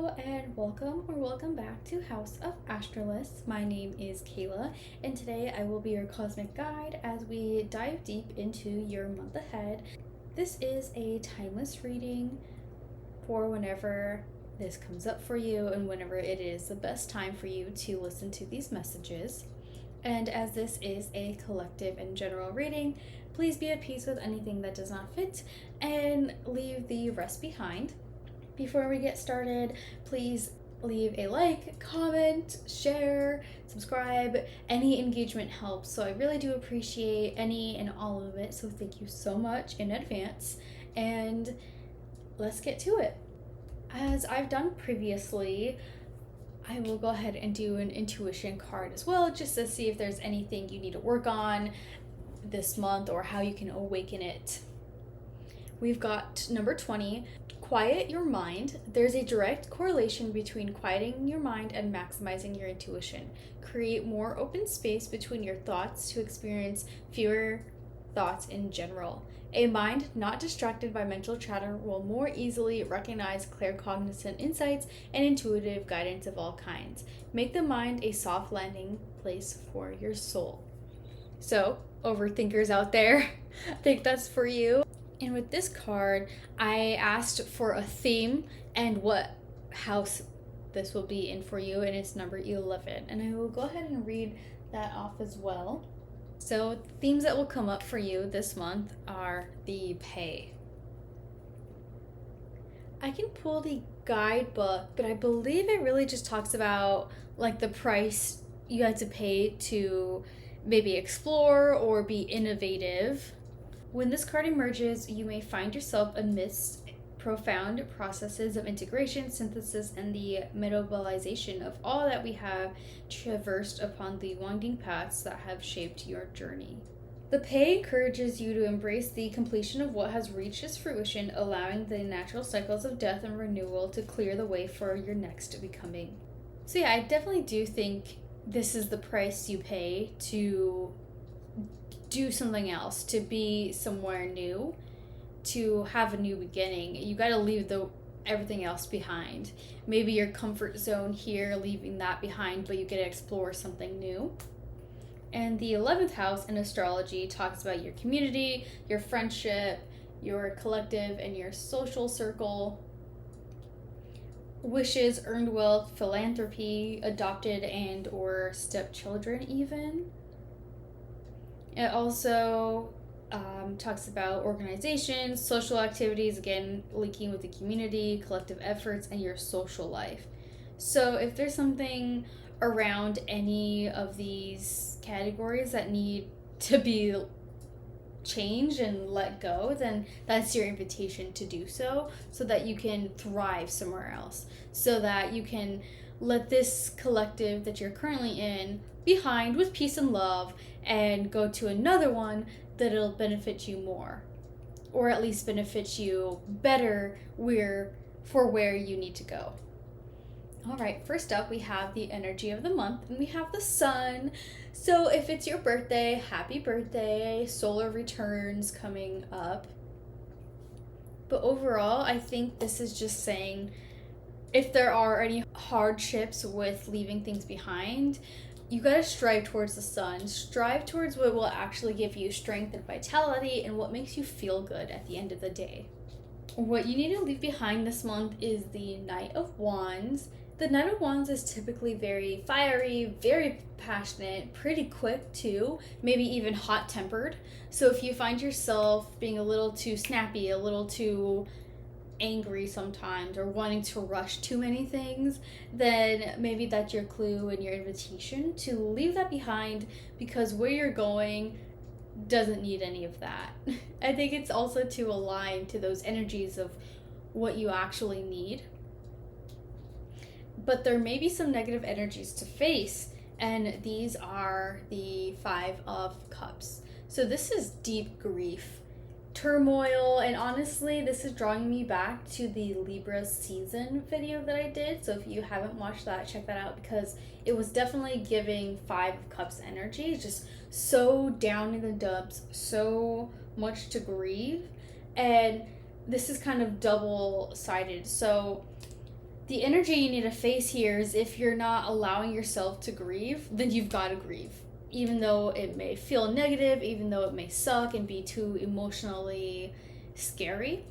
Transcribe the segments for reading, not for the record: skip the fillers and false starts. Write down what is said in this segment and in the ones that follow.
Hello and welcome back to House of Astralis. My name is Kayla, and today I will be your cosmic guide as we dive deep into your month ahead. This is a timeless reading for whenever this comes up for you and whenever it is the best time for you to listen to these messages. And as this is a collective and general reading, please be at peace with anything that does not fit and leave the rest behind. Before we get started, please leave a like, comment, share, subscribe. Any engagement helps, so I really do appreciate any and all of it, so thank you so much in advance. And let's get to it. As I've done previously, I will go ahead and do an intuition card as well, just to see if there's anything you need to work on this month or how you can awaken it. We've got number 20, quiet your mind. There's a direct correlation between quieting your mind and maximizing your intuition. Create more open space between your thoughts to experience fewer thoughts in general. A mind not distracted by mental chatter will more easily recognize claircognizant insights and intuitive guidance of all kinds. Make the mind a soft landing place for your soul. So, overthinkers out there, I think that's for you. And with this card, I asked for a theme and what house this will be in for you, and it's number 11. And I will go ahead and read that off as well. So, themes that will come up for you this month are the pay. I can pull the guidebook, but I believe it really just talks about like the price you had to pay to maybe explore or be innovative. When this card emerges, you may find yourself amidst profound processes of integration, synthesis, and the metabolization of all that we have traversed upon the winding paths that have shaped your journey. The pay encourages you to embrace the completion of what has reached its fruition, allowing the natural cycles of death and renewal to clear the way for your next becoming. So yeah, I definitely do think this is the price you pay to do something else, to be somewhere new, to have a new beginning. You got to leave everything else behind. Maybe your comfort zone here, leaving that behind, but you get to explore something new. And the 11th house in astrology talks about your community, your friendship, your collective, and your social circle. Wishes, earned wealth, philanthropy, adopted and or stepchildren even. It also talks about organizations, social activities, again, linking with the community, collective efforts, and your social life. So if there's something around any of these categories that need to be changed and let go, then that's your invitation to do so that you can thrive somewhere else, so that you can let this collective that you're currently in behind with peace and love and go to another one that'll benefit you more, or at least benefit you better for where you need to go. All right, first up we have the energy of the month, and we have the sun. So if it's your birthday, happy birthday, solar returns coming up. But overall, I think this is just saying if there are any hardships with leaving things behind, you gotta strive towards the sun. Strive towards what will actually give you strength and vitality and what makes you feel good at the end of the day. What you need to leave behind this month is the Knight of Wands. The Knight of Wands is typically very fiery, very passionate, pretty quick too, maybe even hot-tempered. So if you find yourself being a little too snappy, a little too angry sometimes, or wanting to rush too many things, then maybe that's your clue and your invitation to leave that behind, because where you're going doesn't need any of that. I think it's also to align to those energies of what you actually need. But there may be some negative energies to face, and these are the 5 of Cups. So this is deep grief, turmoil, and honestly this is drawing me back to the Libra season video that I did. So if you haven't watched that, check that out, because it was definitely giving 5 of Cups energy, just so down in the dumps, so much to grieve. And this is kind of double-sided. So The energy you need to face here is if you're not allowing yourself to grieve, then you've got to grieve. Even though it may feel negative, even though it may suck and be too emotionally scary.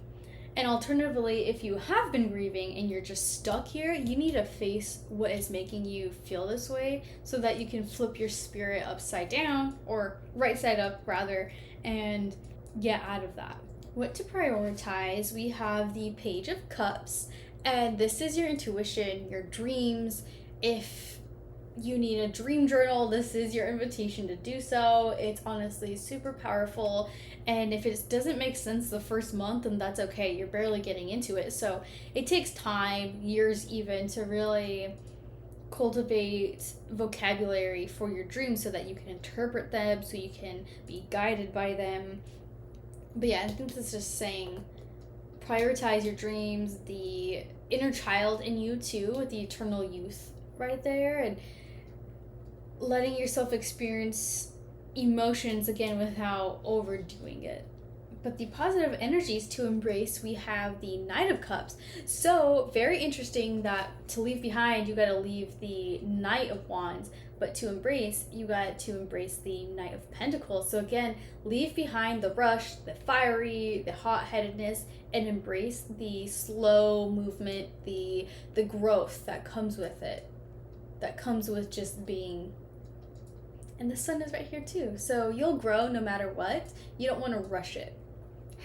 And alternatively, if you have been grieving and you're just stuck here, you need to face what is making you feel this way so that you can flip your spirit upside down, or right side up rather, and get out of that. What to prioritize? We have the Page of Cups, and this is your intuition, your dreams. If you need a dream journal, this is your invitation to do so. It's honestly super powerful, and if it doesn't make sense the first month, then that's okay. You're barely getting into it, so it takes time, years even, to really cultivate vocabulary for your dreams so that you can interpret them, so you can be guided by them. But yeah, I think this is just saying prioritize your dreams, the inner child in you too, with the eternal youth right there, and letting yourself experience emotions again without overdoing it. But the positive energies to embrace, we have the Knight of Cups. So very interesting that to leave behind, you got to leave the Knight of Wands, but to embrace, you got to embrace the Knight of Pentacles. So again, leave behind the rush, the fiery, the hot-headedness, and embrace the slow movement, the growth that comes with it, that comes with just being. And the sun is right here too, so you'll grow no matter what. You don't want to rush it.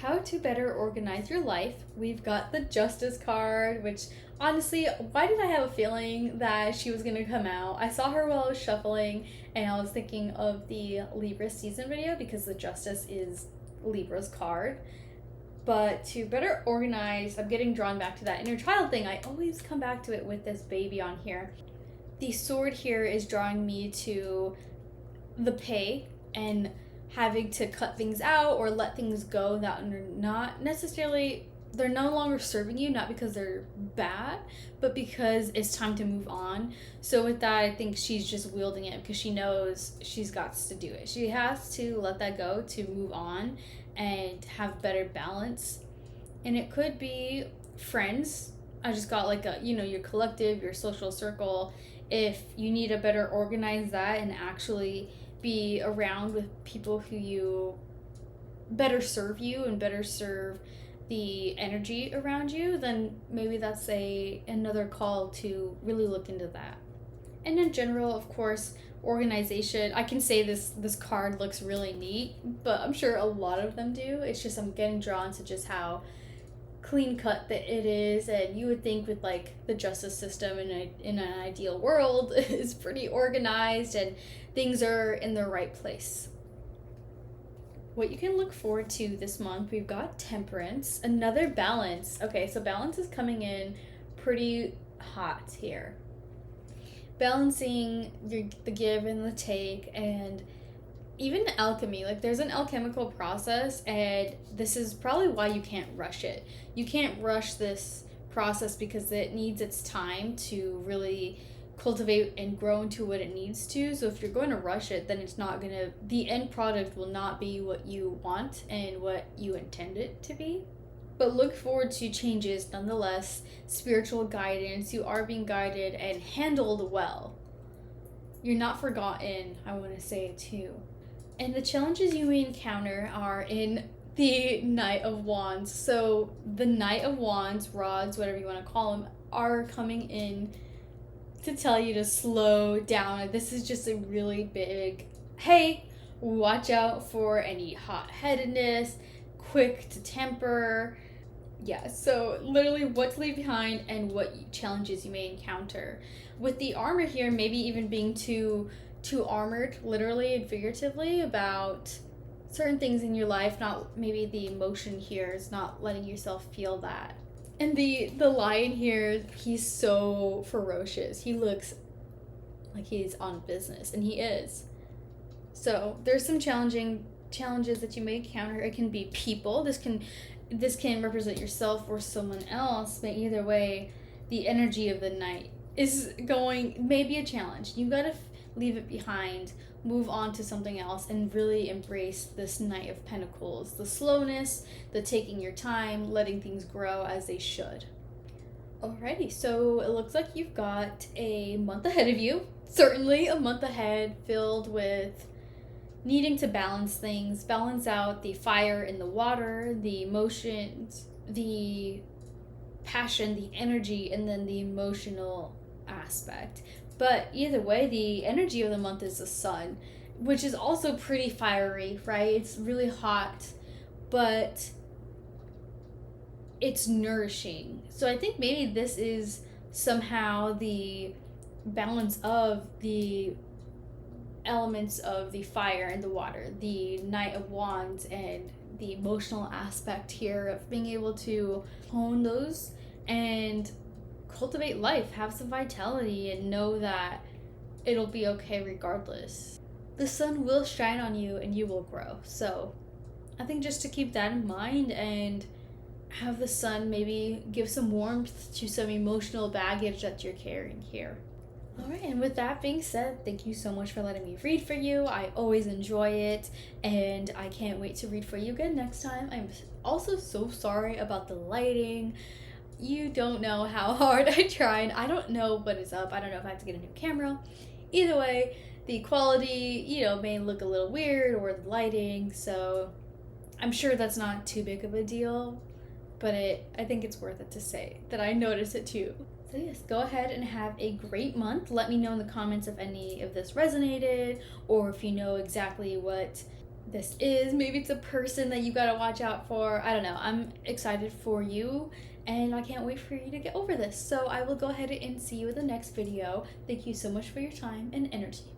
How to better organize your life. We've got the Justice card, which honestly, why did I have a feeling that she was going to come out? I saw her while I was shuffling, and I was thinking of the Libra season video because the Justice is Libra's card. But to better organize, I'm getting drawn back to that inner child thing. I always come back to it with this baby on here. The sword here is drawing me to the pay and having to cut things out or let things go that are not necessarily, they're no longer serving you, not because they're bad, but because it's time to move on. So with that, I think she's just wielding it because she knows she's got to do it. She has to let that go to move on and have better balance. And it could be friends. I just got like a, your collective, your social circle. If you need to better organize that and actually be around with people who you better serve you and better serve the energy around you, then maybe that's another call to really look into that. And in general, of course, organization. I can say this card looks really neat, but I'm sure a lot of them do. It's just I'm getting drawn to just how clean cut that it is, and you would think with like the justice system in an ideal world is pretty organized and things are in the right place. What you can look forward to this month, we've got Temperance, another balance. Okay, so balance is coming in pretty hot here. Balancing the give and the take, and even alchemy. Like there's an alchemical process, and this is probably why you can't rush it. You can't rush this process because it needs its time to really cultivate and grow into what it needs to. So if you're going to rush it, then the end product will not be what you want and what you intend it to be. But look forward to changes nonetheless. Spiritual guidance, you are being guided and handled well. You're not forgotten, I want to say too. And the challenges you may encounter are in the Knight of Wands. So the Knight of Wands, rods, whatever you want to call them, are coming in to tell you to slow down. This is just a really big, hey, watch out for any hot-headedness, quick to temper. Yeah, so literally what to leave behind and what challenges you may encounter. With the armor here, maybe even being too armored, literally and figuratively, about certain things in your life. Not maybe the emotion here is not letting yourself feel that. And the lion here, he's so ferocious. He looks like he's on business, and he is. So there's some challenges that you may encounter. It can be people. This can represent yourself or someone else, but either way, the energy of the night is maybe a challenge. You gotta leave it behind, move on to something else, and really embrace this Knight of Pentacles. The slowness, the taking your time, letting things grow as they should. Alrighty, so it looks like you've got a month ahead of you. Certainly a month ahead filled with needing to balance things, balance out the fire in the water, the emotions, the passion, the energy, and then the emotional aspect. But either way, the energy of the month is the sun, which is also pretty fiery, right? It's really hot, but it's nourishing. So I think maybe this is somehow the balance of the elements of the fire and the water, the Knight of Wands, and the emotional aspect here of being able to hone those and cultivate life, have some vitality, and know that it'll be okay regardless. The sun will shine on you and you will grow. So I think just to keep that in mind and have the sun maybe give some warmth to some emotional baggage that you're carrying here. All right, and with that being said, thank you so much for letting me read for you. I always enjoy it, and I can't wait to read for you again next time. I'm also so sorry about the lighting. You don't know how hard I tried. I don't know what is up. I don't know if I have to get a new camera. Either way, the quality, may look a little weird, or the lighting, so I'm sure that's not too big of a deal, but I think it's worth it to say that I noticed it too. So yes, go ahead and have a great month. Let me know in the comments if any of this resonated, or if you know exactly what this is. Maybe it's a person that you gotta watch out for. I don't know. I'm excited for you, and I can't wait for you to get over this. So I will go ahead and see you in the next video. Thank you so much for your time and energy.